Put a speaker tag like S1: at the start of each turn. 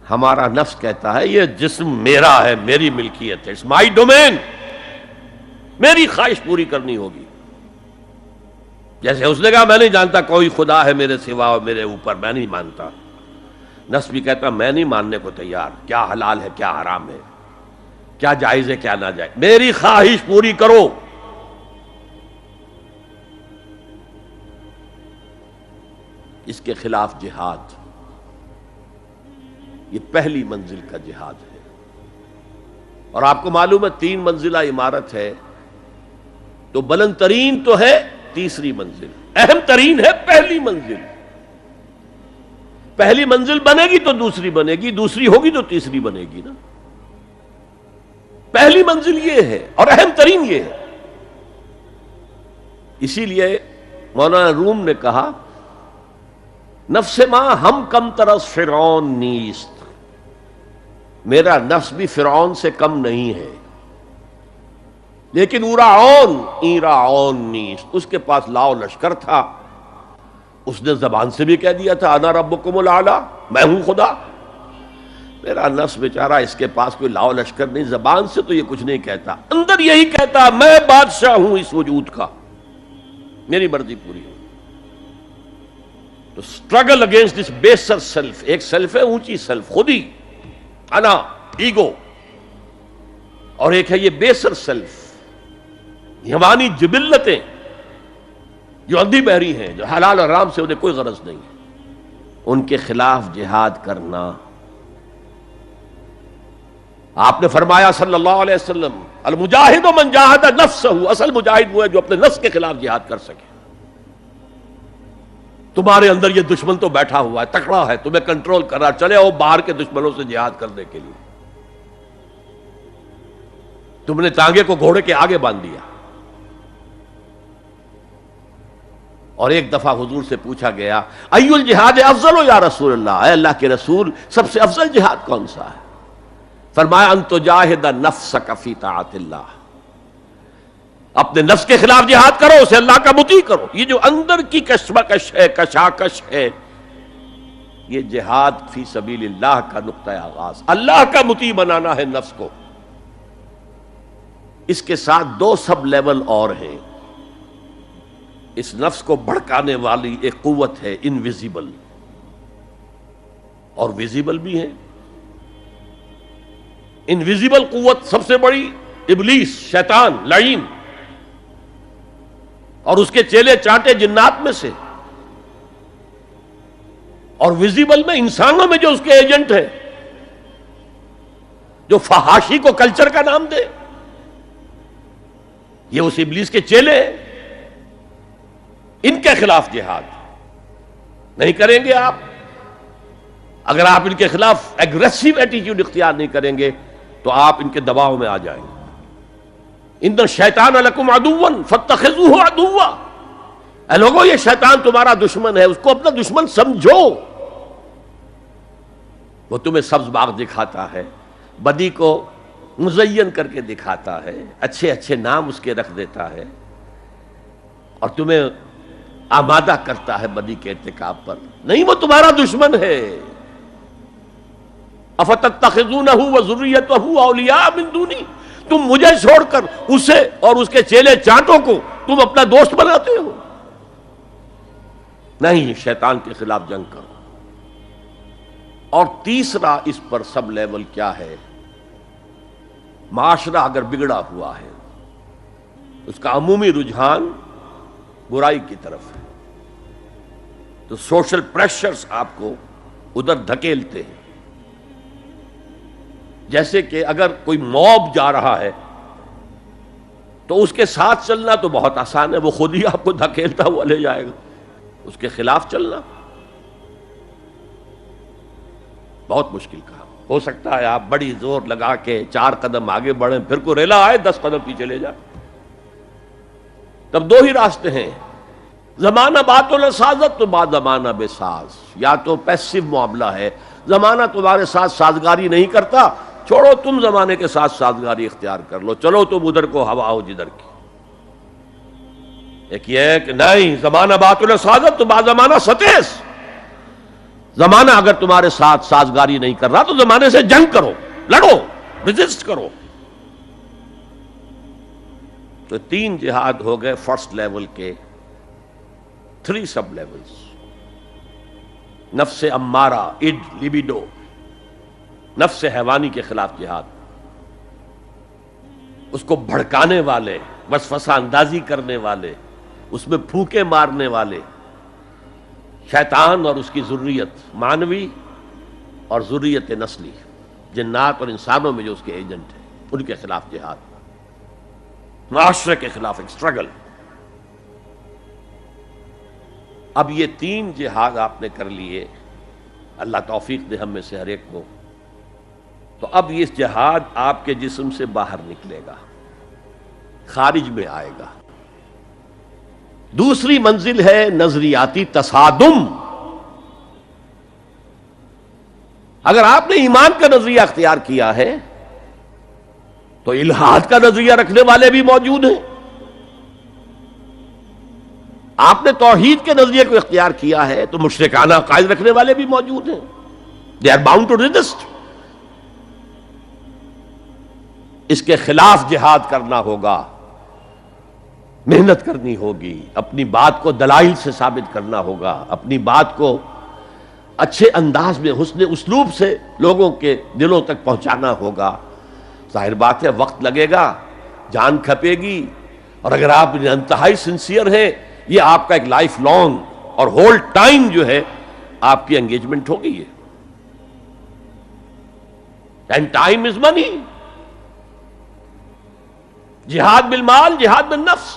S1: ہمارا نفس کہتا ہے یہ جسم میرا ہے، میری ملکیت ہے، اٹس مائی ڈومین، میری خواہش پوری کرنی ہوگی. جیسے اس نے کہا میں نہیں جانتا کوئی خدا ہے میرے سوا اور میرے اوپر، میں نہیں مانتا. نفس بھی کہتا میں نہیں ماننے کو تیار، کیا حلال ہے کیا حرام ہے، کیا جائز ہے کیا ناجائز، میری خواہش پوری کرو. اس کے خلاف جہاد، یہ پہلی منزل کا جہاد ہے. اور آپ کو معلوم ہے 3 منزلہ عمارت ہے تو بلند ترین تو ہے تیسری منزل، اہم ترین ہے پہلی منزل. پہلی منزل بنے گی تو دوسری بنے گی، دوسری ہوگی تو تیسری بنے گی نا. پہلی منزل یہ ہے اور اہم ترین یہ ہے. اسی لیے مولانا روم نے کہا نفس ماں ہم کم طرز فرعون نیست، میرا نفس بھی فرعون سے کم نہیں ہے، لیکن ایراعون نیست، اس کے پاس لاؤ لشکر تھا. اس نے زبان سے بھی کہہ دیا تھا انا ربکم الاعلی، میں ہوں خدا. میرا نفس بیچارہ اس کے پاس کوئی لاؤ لشکر نہیں، زبان سے تو یہ کچھ نہیں کہتا، اندر یہی کہتا میں بادشاہ ہوں اس وجود کا، میری مرضی پوری ہو. تو اسٹرگل اگینسٹ دس بیسر سیلف، ایک سیلف ہے اونچی سیلف، خودی، انا، ایگو، اور ایک ہے یہ بیسر سیلف، ہمانی جبلتیں جو اندھی بہری ہیں، جو حلال اور حرام سے انہیں کوئی غرض نہیں ہے، ان کے خلاف جہاد کرنا. آپ نے فرمایا صلی اللہ علیہ وسلم المجاہد من جاہد نفسہ، اصل مجاہد وہ ہے جو اپنے نفس کے خلاف جہاد کر سکے. تمہارے اندر یہ دشمن تو بیٹھا ہوا ہے، تکڑا ہے، تمہیں کنٹرول کر رہا، چلے آؤ باہر کے دشمنوں سے جہاد کرنے کے لیے. تم نے ٹانگے کو گھوڑے کے آگے باندھ دیا. اور ایک دفعہ حضور سے پوچھا گیا ای الجہاد افضل یا رسول اللہ، اے اللہ کے رسول سب سے افضل جہاد کون سا ہے؟ فرمایا ان تجاہد نفسک فی طاعت اللہ، اپنے نفس کے خلاف جہاد کرو، اسے اللہ کا مطیع کرو. یہ جو اندر کی کشمکش ہے، کشاکش ہے، یہ جہاد فی سبیل اللہ کا نقطہ آغاز، اللہ کا مطیع بنانا ہے نفس کو. اس کے ساتھ 2 سب لیول اور ہیں. اس نفس کو بھڑکانے والی ایک قوت ہے انویزیبل، اور ویزیبل بھی ہے. انویزیبل قوت سب سے بڑی ابلیس، شیطان لعین، اور اس کے چیلے چانٹے جنات میں سے. اور ویزیبل میں انسانوں میں جو اس کے ایجنٹ ہیں، جو فحاشی کو کلچر کا نام دے، یہ اس ابلیس کے چیلے ہیں. ان کے خلاف جہاد نہیں کریں گے آپ. اگر آپ ان کے خلاف ایگریسو ایٹیٹیوڈ اختیار نہیں کریں گے تو آپ ان کے دباؤ میں آ جائیں گے. ان الشیطان لکم عدوا فاتخذوہ عدوا، اے لوگوں یہ شیطان تمہارا دشمن ہے، اس کو اپنا دشمن سمجھو. وہ تمہیں سبز باغ دکھاتا ہے، بدی کو مزین کر کے دکھاتا ہے، اچھے اچھے نام اس کے رکھ دیتا ہے، اور تمہیں آمادہ کرتا ہے بدی کے ارتکاب پر. نہیں، وہ تمہارا دشمن ہے. افتتخذونہ وذریتہ اولیاء من دونی، تم مجھے چھوڑ کر اسے اور اس کے چیلے چانٹوں کو تم اپنا دوست بناتے ہو. نہیں، شیطان کے خلاف جنگ کرو. اور تیسرا اس پر سب لیول کیا ہے؟ معاشرہ اگر بگڑا ہوا ہے، اس کا عمومی رجحان برائی کی طرف ہے، تو سوشل پریشرز آپ کو ادھر دھکیلتے ہیں. جیسے کہ اگر کوئی موب جا رہا ہے تو اس کے ساتھ چلنا تو بہت آسان ہے، وہ خود ہی آپ کو دھکیلتا ہوا لے جائے گا. اس کے خلاف چلنا بہت مشکل کام. ہو سکتا ہے آپ بڑی زور لگا کے 4 قدم آگے بڑھیں، پھر کوئی ریلا آئے 10 قدم پیچھے لے جائے. تب 2 ہی راستے ہیں، زمانہ بات و سازت تو بعد زمانہ بے ساز. یا تو پیسو معاملہ ہے، زمانہ تمہارے ساتھ سازگاری نہیں کرتا، چھوڑو تم زمانے کے ساتھ سازگاری اختیار کر لو، چلو تم ادھر کو ہوا ہو جدھر کی. ایک یہ ہے کہ نہیں، زمانہ بات و سازت تو بعد زمانہ ستیس، زمانہ اگر تمہارے ساتھ سازگاری نہیں کر رہا تو زمانے سے جنگ کرو، لڑو، ریزسٹ کرو۔ تو 3 جہاد ہو گئے فرسٹ لیول کے، 3 سب لیولز۔ نفس امارہ، لبیڈو، نفس حیوانی کے خلاف جہاد، اس کو بھڑکانے والے، وسوسہ اندازی کرنے والے، اس میں پھونکے مارنے والے، شیطان اور اس کی ذریت مانوی اور ذریت نسلی، جنات اور انسانوں میں جو اس کے ایجنٹ ہیں، ان کے خلاف جہاد، معاشرے کے خلاف ایک اسٹرگل۔ اب یہ 3 جہاد آپ نے کر لیے، اللہ توفیق دے ہم میں سے ہر ایک کو، تو اب یہ جہاد آپ کے جسم سے باہر نکلے گا، خارج میں آئے گا۔ دوسری منزل ہے نظریاتی تصادم۔ اگر آپ نے ایمان کا نظریہ اختیار کیا ہے تو الحاد کا نظریہ رکھنے والے بھی موجود ہیں۔ آپ نے توحید کے نظریے کو اختیار کیا ہے تو مشرکانہ عقائد رکھنے والے بھی موجود ہیں۔ They are bound to resist. اس کے خلاف جہاد کرنا ہوگا، محنت کرنی ہوگی، اپنی بات کو دلائل سے ثابت کرنا ہوگا، اپنی بات کو اچھے انداز میں حسن اسلوب سے لوگوں کے دلوں تک پہنچانا ہوگا۔ ظاہر بات ہے وقت لگے گا، جان کھپے گی، اور اگر آپ انتہائی سنسیئر ہیں یہ آپ کا ایک لائف لانگ اور ہول ٹائم جو ہے آپ کی انگیجمنٹ ہوگی ہے۔ اینڈ ٹائم از منی۔ جہاد بالمال، جہاد بالنفس۔